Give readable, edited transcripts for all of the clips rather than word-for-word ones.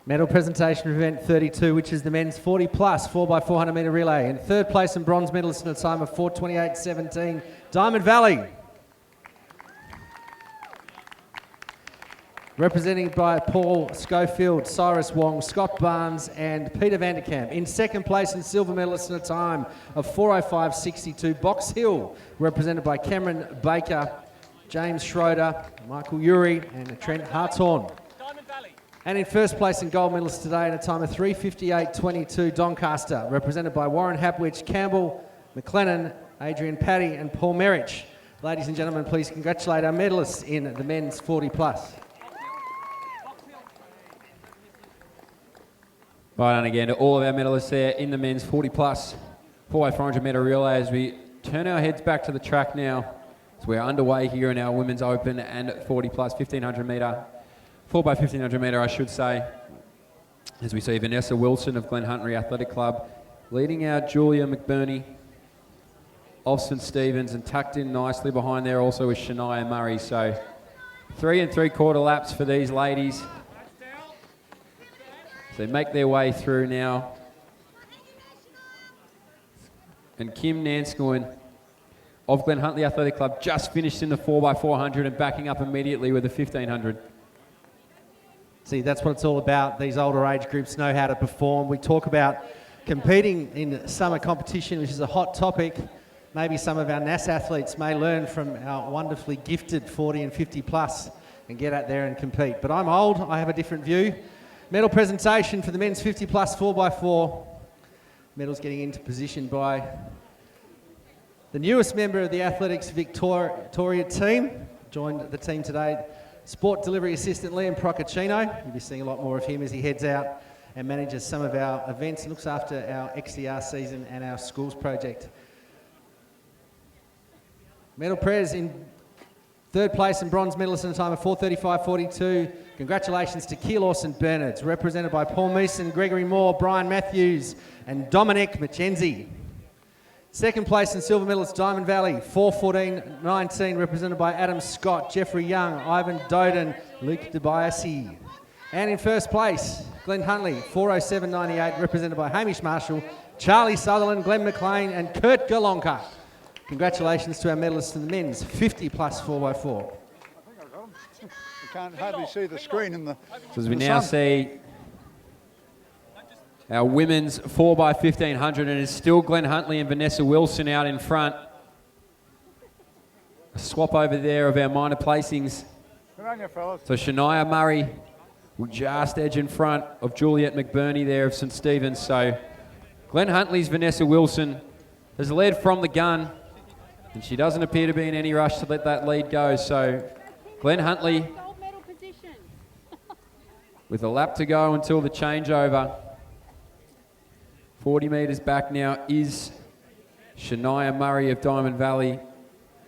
Medal presentation for event 32, which is the men's 40 plus 4x400 metre relay. In third place and bronze medalist in a time of 4:28.17, Diamond Valley. Representing by Paul Schofield, Cyrus Wong, Scott Barnes and Peter Vanderkamp. In second place and silver medalist in a time of 4:05.62, Box Hill, represented by Cameron Baker, James Schroeder, Michael Urey and Trent Hartshorn. And in first place and gold medalist today in a time of 3:58.22, Doncaster, represented by Warren Hapwich, Campbell, McLennan, Adrian Paddy and Paul Merrich. Ladies and gentlemen, please congratulate our medalists in the men's 40 plus. Right on again to all of our medalists there in the men's 40 plus 4x400 metre relay as we turn our heads back to the track now. So we're underway here in our women's open and 40 plus 1500 metre, 4x1500 metre I should say. As we see Vanessa Wilson of Glen Huntly Athletic Club leading out Julia McBurney of St Stephen's, and tucked in nicely behind there also is Shania Murray. So 3 3/4 laps for these ladies. So they make their way through now. And Kim Nanskoen of Glen Huntly Athletic Club just finished in the 4x400 and backing up immediately with the 1500. See, that's what it's all about. These older age groups know how to perform. We talk about competing in summer competition, which is a hot topic. Maybe some of our NAS athletes may learn from our wonderfully gifted 40 and 50 plus and get out there and compete. But I'm old, I have a different view. Medal presentation for the men's 50 plus 4x4. Medals getting into position by the newest member of the Athletics Victoria team. Joined the team today, Sport Delivery Assistant Liam Procaccino. You'll be seeing a lot more of him as he heads out and manages some of our events and looks after our XDR season and our schools project. Medal pres in third place and bronze medalist in a time of 4:35.42. Congratulations to Keelos and Bernards, represented by Paul Meeson, Gregory Moore, Brian Matthews and Dominic McKenzie. Second place and silver medalist Diamond Valley, 4:14.19, represented by Adam Scott, Jeffrey Young, Ivan Doden, Luke DeBiase. And in first place, Glen Huntly, 4:07.98, represented by Hamish Marshall, Charlie Sutherland, Glenn McLean and Kurt Galonka. Congratulations to our medalists in the men's 50 plus 4x4. You can't hardly see the screen in the So as we now see our women's 4x1500, and it's still Glen Huntly and Vanessa Wilson out in front. A swap over there of our minor placings. Good on you, fellas. So Shania Murray will just edge in front of Juliet McBurney there of St Stephen's. So Glen Huntly's Vanessa Wilson has led from the gun, and she doesn't appear to be in any rush to let that lead go. So Glen Huntly with a lap to go until the changeover. 40 metres back now is Shania Murray of Diamond Valley,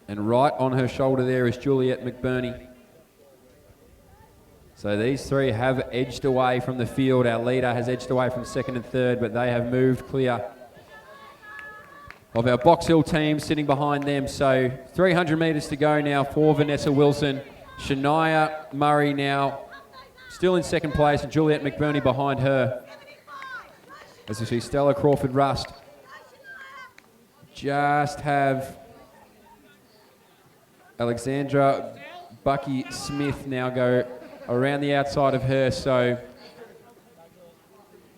and right on her shoulder there is Juliet McBurney. So these three have edged away from the field. Our leader has edged away from second and third, but they have moved clear of our Box Hill team sitting behind them. So 300 metres to go now for Vanessa Wilson. Shania Murray now still in second place, and Juliet McBurney behind her. As you see, Stella Crawford-Rust just have Alexandra Bucky-Smith now go around the outside of her. So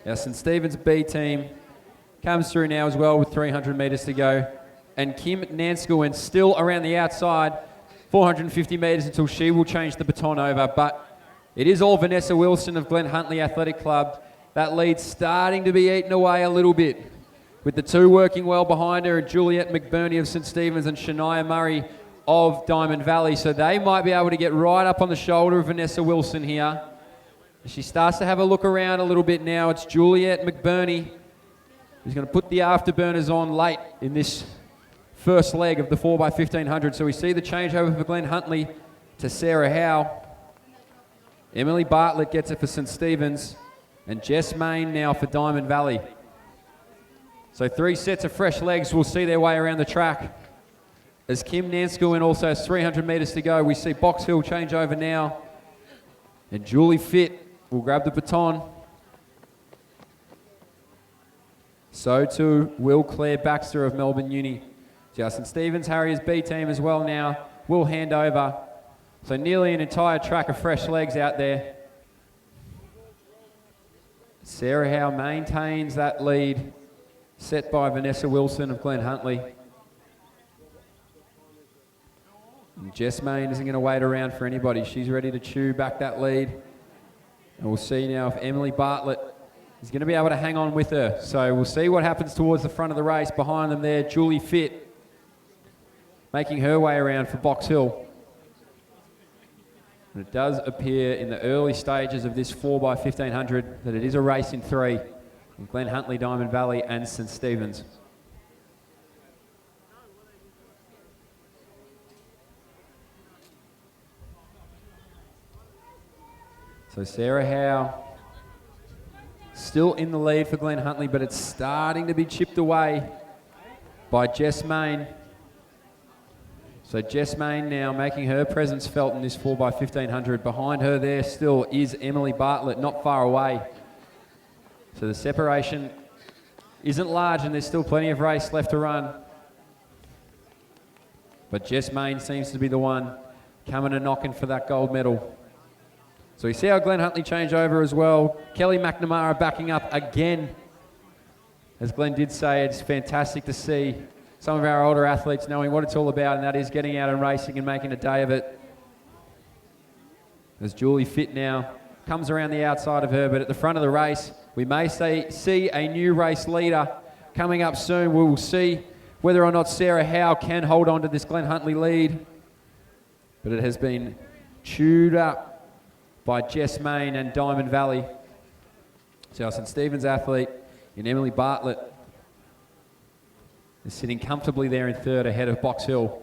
our St Stephen's B team comes through now as well with 300 metres to go. And Kim Nanskoen still around the outside, 450 metres until she will change the baton over. But it is all Vanessa Wilson of Glen Huntly Athletic Club. That lead starting to be eaten away a little bit, with the two working well behind her, Juliet McBurney of St Stephen's and Shania Murray of Diamond Valley. So they might be able to get right up on the shoulder of Vanessa Wilson here. She starts to have a look around a little bit now. It's Juliet McBurney who's going to put the afterburners on late in this first leg of the 4x1500. So we see the changeover for Glen Huntly to Sarah Howe. Emily Bartlett gets it for St Stephen's. And Jess Main now for Diamond Valley. So 3 sets of fresh legs will see their way around the track. As Kim Nanskuen also has 300 metres to go, we see Box Hill change over now. And Julie Fitt will grab the baton. So too will Claire Baxter of Melbourne Uni. Justin Stevens, Harriers B team as well now, will hand over. So nearly an entire track of fresh legs out there. Sarah Howe maintains that lead, set by Vanessa Wilson of Glen Huntly. And Jess Main isn't going to wait around for anybody. She's ready to chew back that lead. And we'll see now if Emily Bartlett is going to be able to hang on with her. So we'll see what happens towards the front of the race. Behind them there, Julie Fitt making her way around for Box Hill. And it does appear in the early stages of this 4x1500 that it is a race in three. In Glen Huntly, Diamond Valley and St Stephen's. So Sarah Howe still in the lead for Glen Huntly, but it's starting to be chipped away by Jess Main. So Jess Main now making her presence felt in this 4x1500. Behind her there still is Emily Bartlett, not far away. So the separation isn't large and there's still plenty of race left to run. But Jess Main seems to be the one coming and knocking for that gold medal. So we see how Glen Huntly change over as well. Kelly McNamara backing up again. As Glenn did say, it's fantastic to see some of our older athletes knowing what it's all about, and that is getting out and racing and making a day of it. As Julie Fitt now comes around the outside of her, but at the front of the race, we may see a new race leader coming up soon. We will see whether or not Sarah Howe can hold on to this Glen Huntly lead. But it has been chewed up by Jess Main and Diamond Valley. So our St Stephen's athlete in Emily Bartlett is sitting comfortably there in third ahead of Box Hill.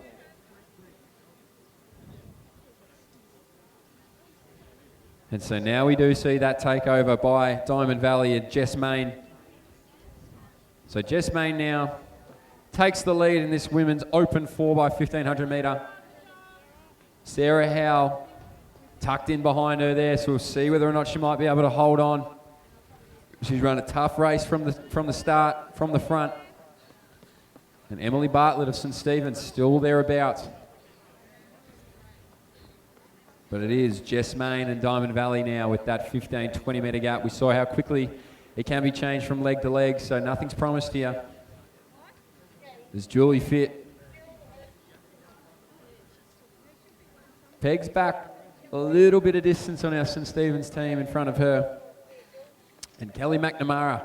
And so now we do see that takeover by Diamond Valley and Jess Main. So Jess Main now takes the lead in this women's open 4x1500 metre. Sarah Howe tucked in behind her there, so we'll see whether or not she might be able to hold on. She's run a tough race from the start, from the front. And Emily Bartlett of St Stephen's still thereabouts. But it is Jess Main and Diamond Valley now with that 15-20 metre gap. We saw how quickly it can be changed from leg to leg, so nothing's promised here. There's Julie Fitt. Pegs back a little bit of distance on our St Stephen's team in front of her. And Kelly McNamara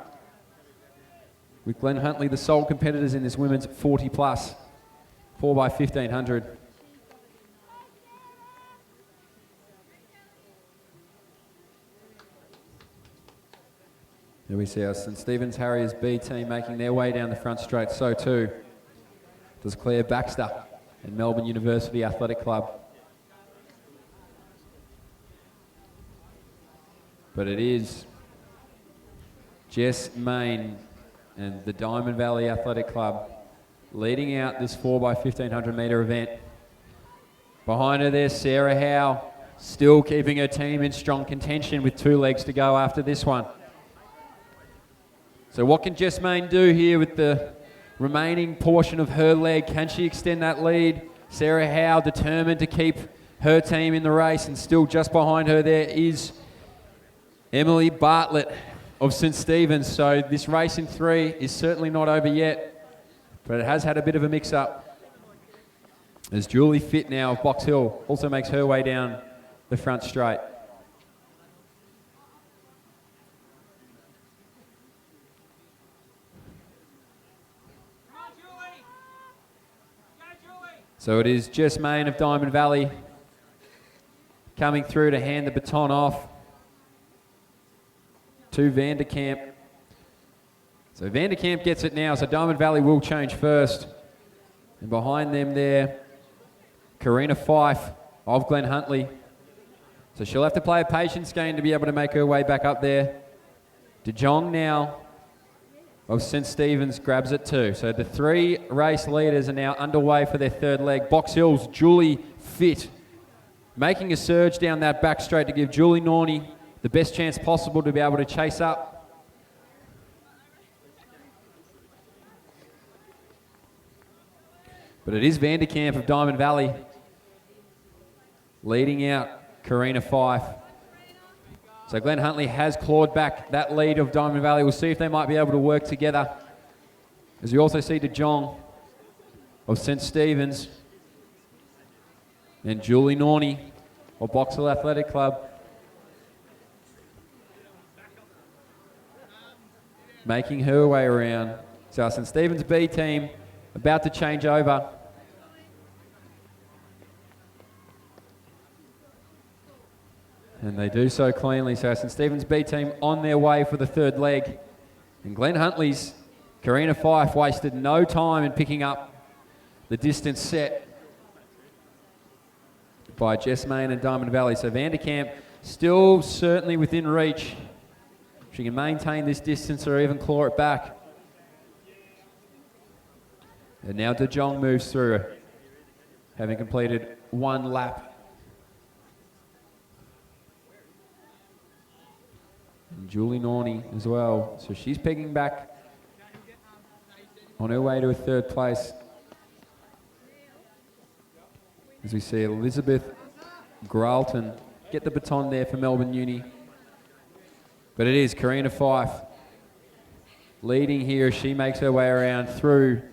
with Glen Huntly, the sole competitors in this women's 40 plus 4x1500. There we see our St Stephen's Harriers B team making their way down the front straight. So too does Claire Baxter and Melbourne University Athletic Club. But it is Jess Main and the Diamond Valley Athletic Club leading out this 4x1500 metre event. Behind her there's Sarah Howe, still keeping her team in strong contention with 2 legs to go after this one. So what can Jess Main do here with the remaining portion of her leg? Can she extend that lead? Sarah Howe determined to keep her team in the race, and still just behind her there is Emily Bartlett of St Stephen's. So this race in 3 is certainly not over yet, but it has had a bit of a mix-up. As Julie Fitt now of Box Hill also makes her way down the front straight. So it is Jess Main of Diamond Valley coming through to hand the baton off to Vanderkamp. So Vanderkamp gets it now, so Diamond Valley will change first. And behind them there, Karina Fife of Glen Huntly. So she'll have to play a patience game to be able to make her way back up there. De Jong now of St. Stephen's grabs it too. So the 3 race leaders are now underway for their third leg. Box Hill's Julie Fit making a surge down that back straight to give Julie Norney the best chance possible to be able to chase up. But it is Vanderkamp of Diamond Valley leading out Karina Fife. So Glenn Huntley has clawed back that lead of Diamond Valley. We'll see if they might be able to work together. As we also see De Jong of St. Stephen's and Julie Norney of Box Hill Athletic Club making her way around. So our St. Stephen's B team about to change over. And they do so cleanly. So St. Stephen's B team on their way for the third leg. And Glenn Huntley's Karina Fife wasted no time in picking up the distance set by Jess Main and Diamond Valley. So Vanderkamp still certainly within reach. She can maintain this distance or even claw it back. And now De Jong moves through, having completed 1 lap. And Julie Norney as well. So she's pegging back on her way to a third place. As we see Elizabeth Gralton get the baton there for Melbourne Uni. But it is Karina Fife leading here as she makes her way around through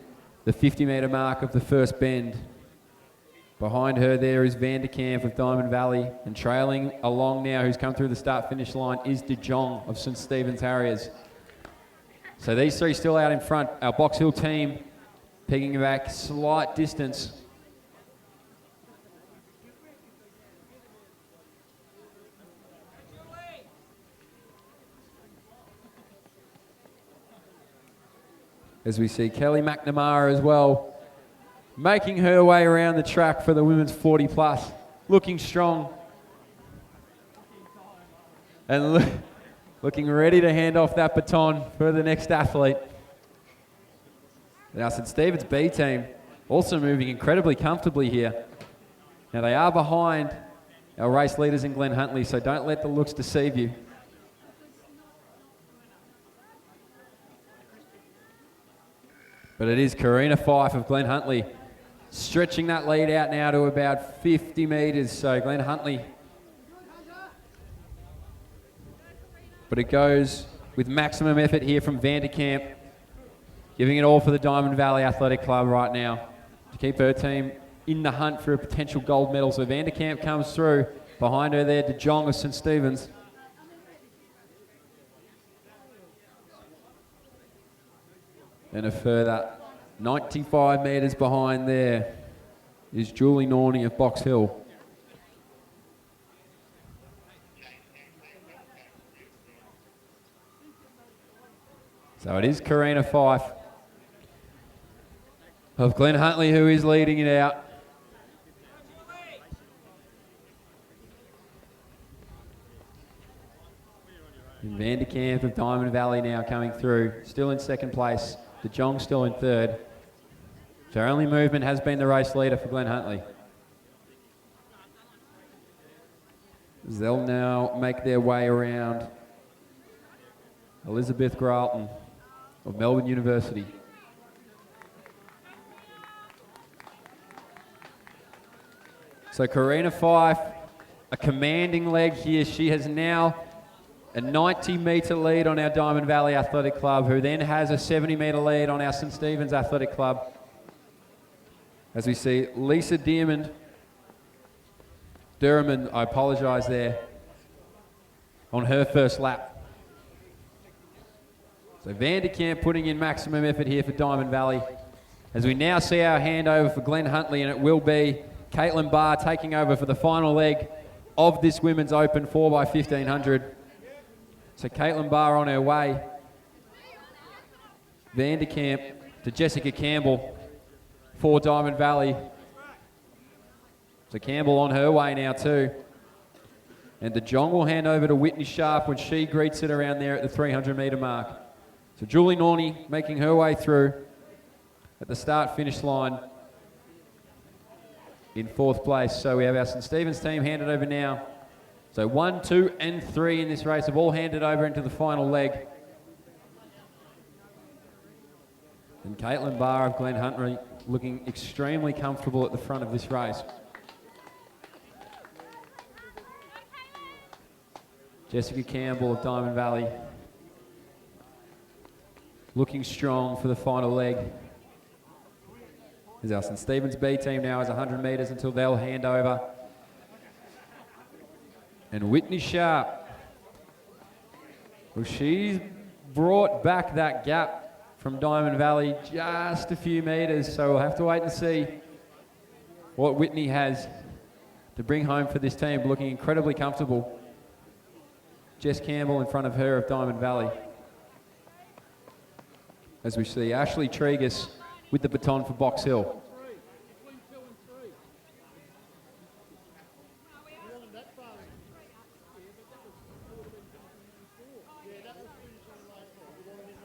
the 50-metre mark of the first bend. Behind her there is Vanderkamp of Diamond Valley, and trailing along now, who's come through the start-finish line, is De Jong of St. Stephen's Harriers. So these 3 still out in front. Our Box Hill team pegging back slight distance. As we see Kelly McNamara as well, making her way around the track for the women's 40 plus, looking strong. And looking ready to hand off that baton for the next athlete. Now St. Stephen's B team also moving incredibly comfortably here. Now they are behind our race leaders in Glenn Huntley, so don't let the looks deceive you. But it is Karina Fife of Glenn Huntley stretching that lead out now to about 50 metres. So Glenn Huntley. But it goes with maximum effort here from Vanderkamp, giving it all for the Diamond Valley Athletic Club right now to keep her team in the hunt for a potential gold medal. So Vanderkamp comes through. Behind her there, De Jong of St. Stephen's. And a further 95 metres behind there is Julie Norney of Box Hill. So it is Karina Fife of Glenn Huntley who is leading it out. And Vanderkamp of Diamond Valley now coming through, still in second place. De Jong still in third. So our only movement has been the race leader for Glenn Huntley. As they'll now make their way around Elizabeth Gralton of Melbourne University. So Karina Fife, a commanding leg here. She has now a 90-metre lead on our Diamond Valley Athletic Club, who then has a 70-metre lead on our St. Stephen's Athletic Club. As we see Lisa Durman, I apologise there, on her first lap. So Vanderkamp putting in maximum effort here for Diamond Valley. As we now see our handover for Glenn Huntley, and it will be Caitlin Barr taking over for the final leg of this Women's Open 4x1500. So Caitlin Barr on her way. Vanderkamp to Jessica Campbell for Diamond Valley. So Campbell on her way now too. And De Jong will hand over to Whitney Sharp when she greets it around there at the 300-metre mark. So Julie Norney making her way through at the start-finish line in 4th place. So we have our St Stephen's team handed over now. So 1, 2 and 3 in this race have all handed over into the final leg. And Caitlin Barr of Glen Huntly looking extremely comfortable at the front of this race. Jessica Campbell of Diamond Valley looking strong for the final leg. As our St Stephen's B team now has 100 metres until they'll hand over. And Whitney Sharp, well, she's brought back that gap from Diamond Valley just a few metres, so we'll have to wait and see what Whitney has to bring home for this team, looking incredibly comfortable. Jess Campbell in front of her of Diamond Valley. As we see Ashley Tregus with the baton for Box Hill.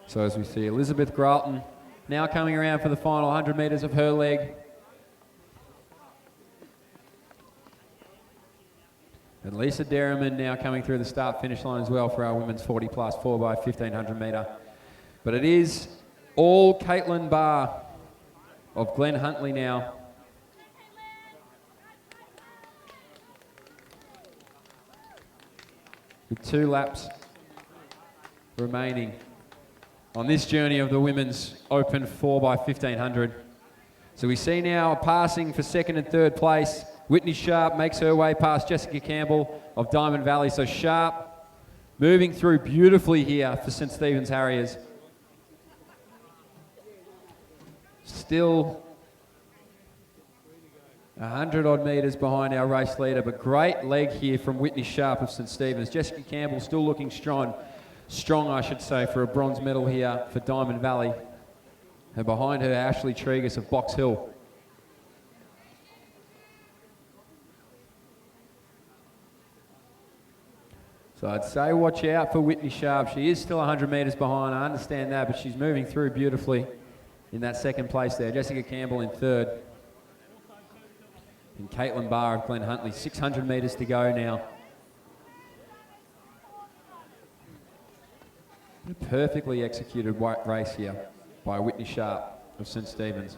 So as we see Elizabeth Gralton now coming around for the final 100 metres of her leg. And Lisa Derriman now coming through the start-finish line as well for our women's 40 plus 4x1500 metre. But it is all Caitlin Barr of Glen Huntly now. With 2 laps remaining on this journey of the women's Open 4x1500. So we see now a passing for 2nd and 3rd place. Whitney Sharp makes her way past Jessica Campbell of Diamond Valley. So Sharp moving through beautifully here for St Stephen's Harriers. Still 100 odd metres behind our race leader, but great leg here from Whitney Sharp of St Stephen's. Jessica Campbell still looking strong I should say, for a bronze medal here for Diamond Valley. And behind her, Ashley Tregus of Box Hill. So I'd say watch out for Whitney Sharp. She is still 100 metres behind, I understand that, but she's moving through beautifully in that 2nd place there. Jessica Campbell in 3rd. And Caitlin Barr of Glen Huntly, 600 metres to go now. A perfectly executed race here by Whitney Sharp of St Stephen's.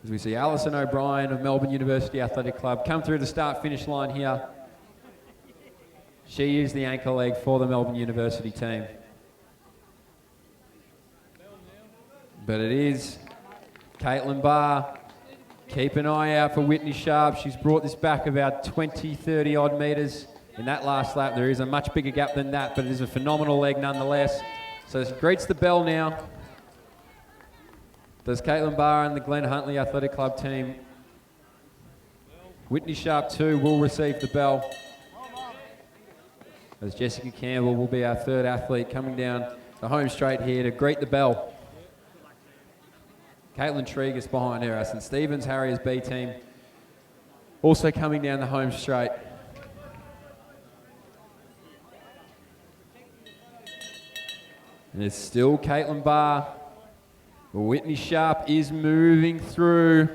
As we see Alison O'Brien of Melbourne University Athletic Club come through the start-finish line here. She is the anchor leg for the Melbourne University team. But it is Caitlin Barr. Keep an eye out for Whitney Sharp. She's brought this back about 20, 30 odd metres. In that last lap, there is a much bigger gap than that, but it is a phenomenal leg nonetheless. So she greets the bell now. Does Caitlin Barr and the Glen Huntly Athletic Club team. Whitney Sharp too will receive the bell. As Jessica Campbell will be our 3rd athlete coming down the home straight here to greet the bell. Caitlin Tregus behind her, our St Stephen's Harriers B team. Also coming down the home straight. And it's still Caitlin Barr. Whitney Sharp is moving through.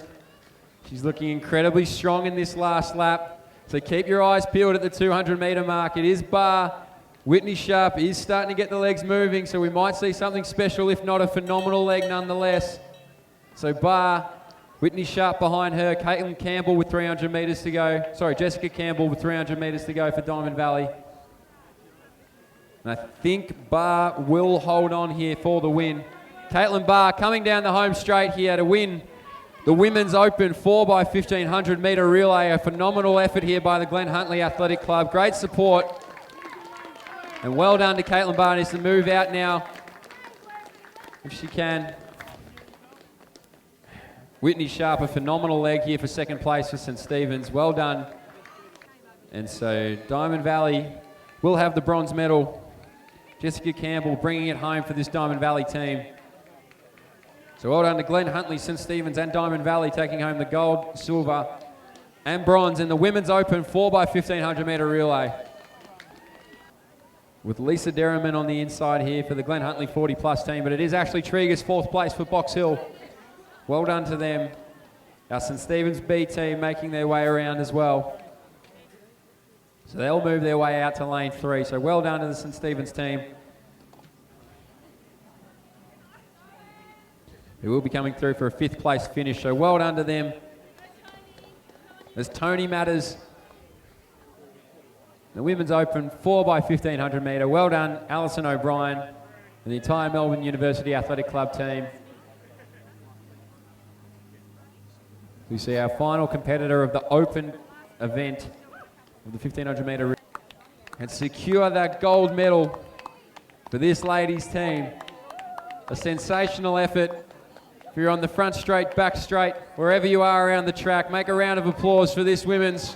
She's looking incredibly strong in this last lap. So keep your eyes peeled at the 200 metre mark. It is Barr. Whitney Sharp is starting to get the legs moving, so we might see something special, if not a phenomenal leg nonetheless. So Barr, Whitney Sharp behind her, Caitlin Campbell with 300 metres to go. Sorry, Jessica Campbell with 300 metres to go for Diamond Valley. And I think Barr will hold on here for the win. Caitlin Barr coming down the home straight here to win the Women's Open 4x1500 metre relay. A phenomenal effort here by the Glen Huntly Athletic Club. Great support. And well done to Caitlin Barr. Needs to move out now if she can. Whitney Sharp, a phenomenal leg here for 2nd place for St Stephen's. Well done. And so Diamond Valley will have the bronze medal. Jessica Campbell bringing it home for this Diamond Valley team. So well done to Glen Huntly, St Stephen's and Diamond Valley taking home the gold, silver and bronze in the Women's Open 4x1500 metre relay. with Lisa Derriman on the inside here for the Glen Huntly 40 plus team, but it is Ashley Trieger's 4th place for Box Hill. Well done to them. Our St Stephen's B team making their way around as well. So they'll move their way out to lane 3. So well done to the St Stephen's team. Who will be coming through for a 5th place finish. So well done to them. As Tony Matters, the Women's Open 4x1500 metre. Well done, Alison O'Brien and the entire Melbourne University Athletic Club team. We see our final competitor of the Open event of the 1500 metre and secure that gold medal for this ladies team. A sensational effort. If you're on the front straight, back straight, wherever you are around the track, make a round of applause for this women's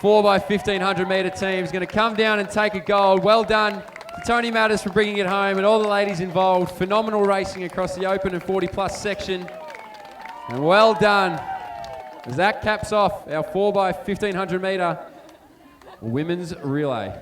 4x1500 metre team. Is going to come down and take a gold. Well done to Tony Matters for bringing it home and all the ladies involved. Phenomenal racing across the Open and 40 plus section. And well done as that caps off our 4x1500 metre women's relay.